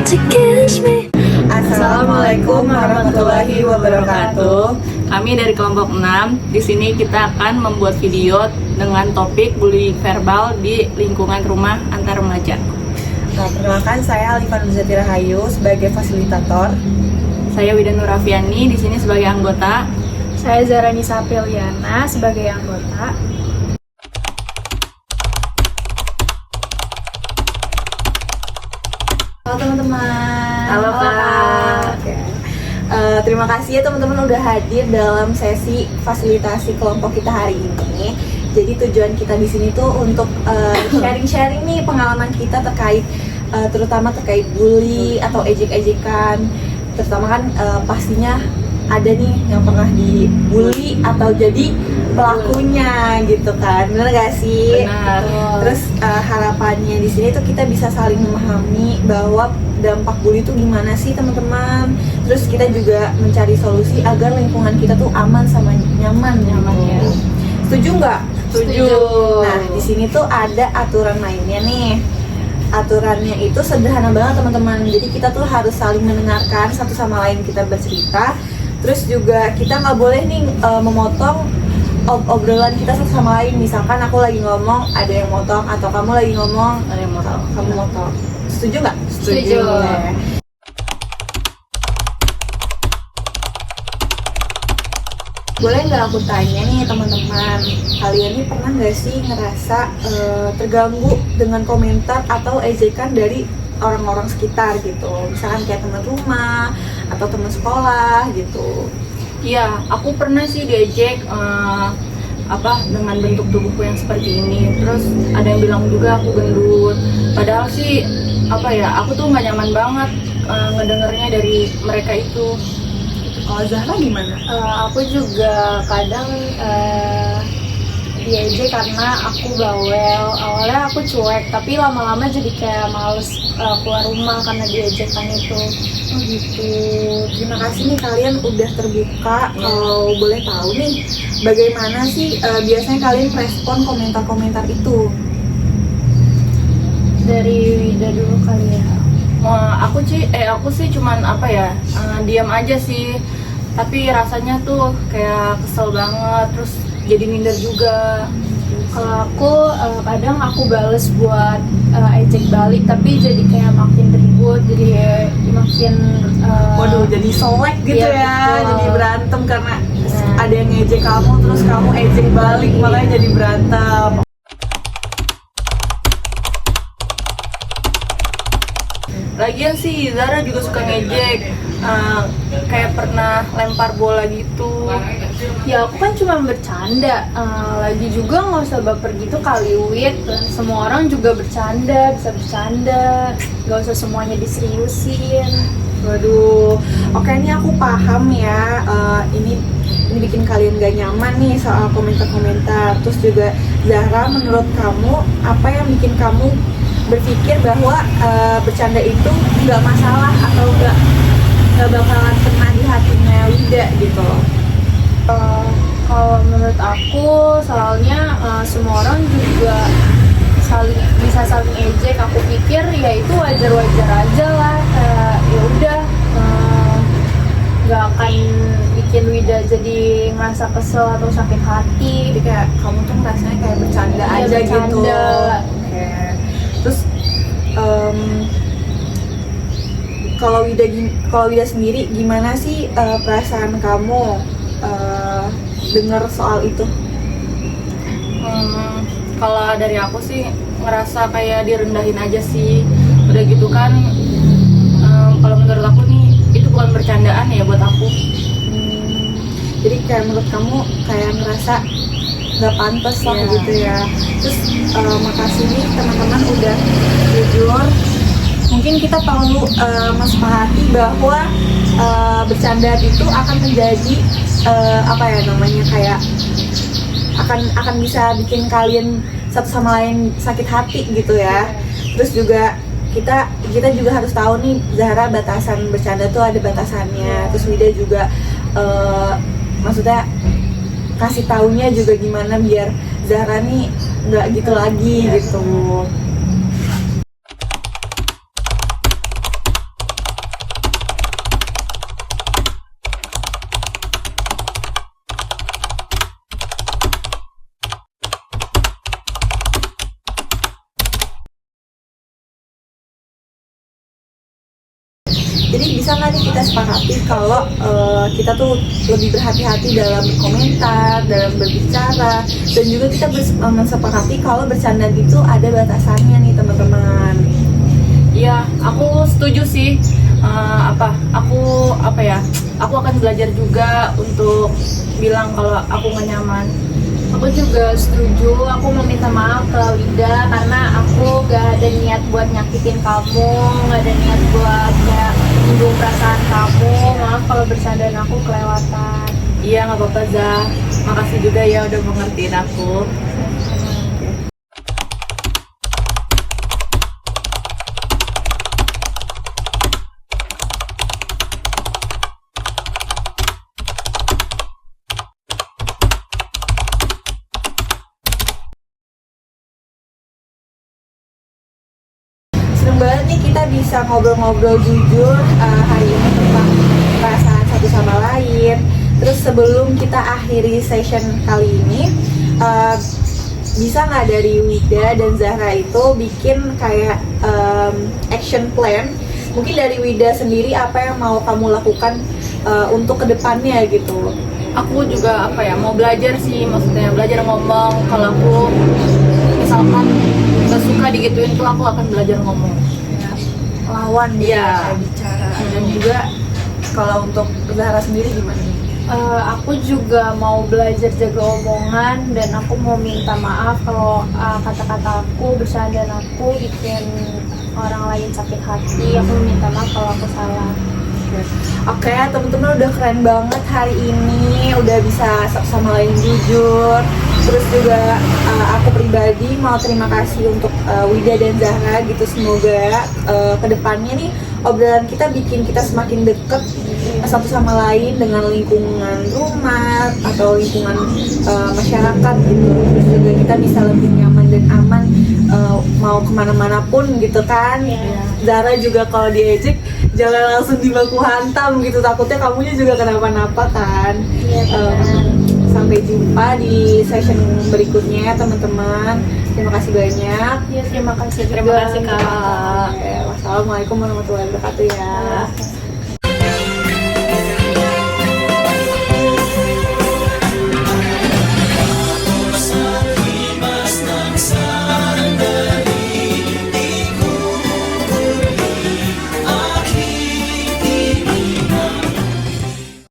to kiss me. Assalamualaikum warahmatullahi wabarakatuh. Kami dari kelompok 6. Di sini kita akan membuat video dengan topik bullying verbal di lingkungan rumah antar remaja. Perkenalkan, saya Alifah Nuzati Rahayu sebagai fasilitator. Saya Wida Nurafiani di sini sebagai anggota. Saya Zaranisa Apriliana sebagai anggota. Halo teman-teman. Halo, Kak. Oke. Terima kasih ya teman-teman udah hadir dalam sesi fasilitasi kelompok kita hari ini. Jadi tujuan kita di sini tuh untuk sharing-sharing nih pengalaman kita terkait terutama terkait bully atau ejek-ejekan. Terutama kan pastinya ada nih yang pernah dibully atau jadi pelakunya gitu kan, bener gak sih? Benar. Terus harapannya di sini tuh kita bisa saling memahami bahwa dampak bully itu gimana sih teman-teman. Terus kita juga mencari solusi agar lingkungan kita tuh aman sama nyaman Ya. Setuju nggak? Setuju. Nah di sini tuh ada aturan mainnya nih. Aturannya itu sederhana banget teman-teman. Jadi kita tuh harus saling mendengarkan satu sama lain kita bercerita. Terus juga kita nggak boleh nih memotong obrolan kita satu sama lain. Misalkan aku lagi ngomong, ada yang motong, atau kamu lagi ngomong, Ada yang motong. kamu motong. Setuju nggak? Setuju. Nah, boleh nggak aku tanya nih teman-teman, kalian nih pernah nggak sih ngerasa terganggu dengan komentar atau ejekan dari orang-orang sekitar gitu? Misalkan kayak teman rumah atau teman sekolah gitu. Iya, aku pernah sih diejek dengan bentuk tubuhku yang seperti ini. Terus ada yang bilang juga aku gendut. Padahal sih aku tuh nggak nyaman banget ngedengernya dari mereka itu. Kalau Zahra gimana? Aku juga kadang diejek karena aku bawel. Awalnya aku cuek, tapi lama-lama jadi kayak males keluar rumah karena diejekkan itu. Oh gitu. Terima kasih nih kalian udah terbuka. Kalau boleh tahu nih, bagaimana sih biasanya kalian respon komentar-komentar itu? Dari Wida dulu kali ya. Aku sih cuman diam aja sih. Tapi rasanya tuh kayak kesel banget. Terus jadi minder juga. Kalau aku kadang aku bales buat ejek balik, tapi jadi kayak makin ribut, jadi makin Waduh, jadi solek gitu iya, ya, betul. jadi berantem karena ada yang ngejek kamu, terus kamu ejek balik, makanya jadi berantem. Lagian sih Zara juga suka ngejek. Kayak pernah lempar bola gitu. Ya aku kan cuma bercanda, lagi juga nggak usah baper gitu kali Wid. Semua orang juga bercanda, bisa bercanda, nggak usah semuanya diseriusin. Waduh, oke ini aku paham ya. Ini bikin kalian gak nyaman nih soal komentar-komentar. Terus juga Zahra, menurut kamu apa yang bikin kamu berpikir bahwa bercanda itu nggak masalah atau nggak bakalan kena di hatinya Wida gitu? Kalau menurut aku, soalnya semua orang juga bisa saling ejek. Aku pikir ya itu wajar-wajar aja lah. Kayak ya udah, nggak akan bikin Wida jadi ngerasa kesel atau sakit hati. Jadi kayak kamu tuh rasanya kayak bercanda Iya, aja gitu. bercanda. Oke. Terus kalau Wida sendiri gimana sih perasaan kamu dengar soal itu? Kalau dari aku sih ngerasa kayak direndahin aja sih. Udah gitu kan, kalau menurut aku nih itu bukan bercandaan ya buat aku. Jadi kayak menurut kamu kayak ngerasa nggak pantas lah Iya. gitu ya. Terus makasih nih teman-teman udah jujur. Mungkin kita perlu mensepakati bahwa bercanda itu akan menjadi kayak akan bisa bikin kalian satu sama lain sakit hati gitu ya. Terus juga kita juga harus tahu nih Zahra, batasan bercanda tuh ada batasannya. Terus Wida juga maksudnya kasih taunya juga gimana biar Zahra nih nggak gitu lagi gitu. Jadi bisa nggak nih kita sepakati kalau kita tuh lebih berhati-hati dalam komentar, dalam berbicara, dan juga kita mensepakati kalau bercanda gitu ada batasannya nih teman-teman. Iya, aku setuju sih. Aku akan belajar juga untuk bilang kalau aku nggak nyaman. Aku juga setuju, aku mau minta maaf ke Wida karena aku gak ada niat buat nyakitin kamu, gak ada niat buat menyinggung perasaan kamu. Maaf kalau bercandaan aku kelewatan. Iya, nggak apa-apa Zah. Makasih juga ya udah mengertiin aku. Seneng banget nih kita bisa ngobrol-ngobrol jujur hari ini tentang perasaan satu sama lain. Terus sebelum kita akhiri session kali ini, bisa nggak dari Wida dan Zahra itu bikin kayak action plan? Mungkin dari Wida sendiri apa yang mau kamu lakukan untuk kedepannya gitu? Aku juga mau belajar sih, maksudnya belajar ngomong. Kalau aku misalkan nggak suka digituin tuh aku akan belajar ngomong. Lawan gitu, Iya. kayak bicara. Dan juga kalau untuk Zahra sendiri gimana? Aku juga mau belajar jaga omongan dan aku mau minta maaf kalau kata-kata aku, bercandaan aku bikin orang lain sakit hati. Aku minta maaf kalau aku salah. Oke, teman-teman udah keren banget hari ini, udah bisa satu sama lain jujur. Terus juga aku pribadi mau terima kasih untuk Wida dan Zahra gitu. Semoga kedepannya nih obrolan kita bikin kita semakin deket satu sama lain dengan lingkungan rumah atau lingkungan masyarakat gitu. Terus juga kita bisa lebih nyaman dan aman mau kemana-mana pun gitu kan. Zahra juga kalau diejek jangan langsung di baku hantam gitu, takutnya kamunya juga kenapa-napa kan. Sampai jumpa di session berikutnya teman-teman. Terima kasih banyak. Ya, terima kasih juga. Terima kasih Kak. Wassalamualaikum warahmatullahi wabarakatuh ya.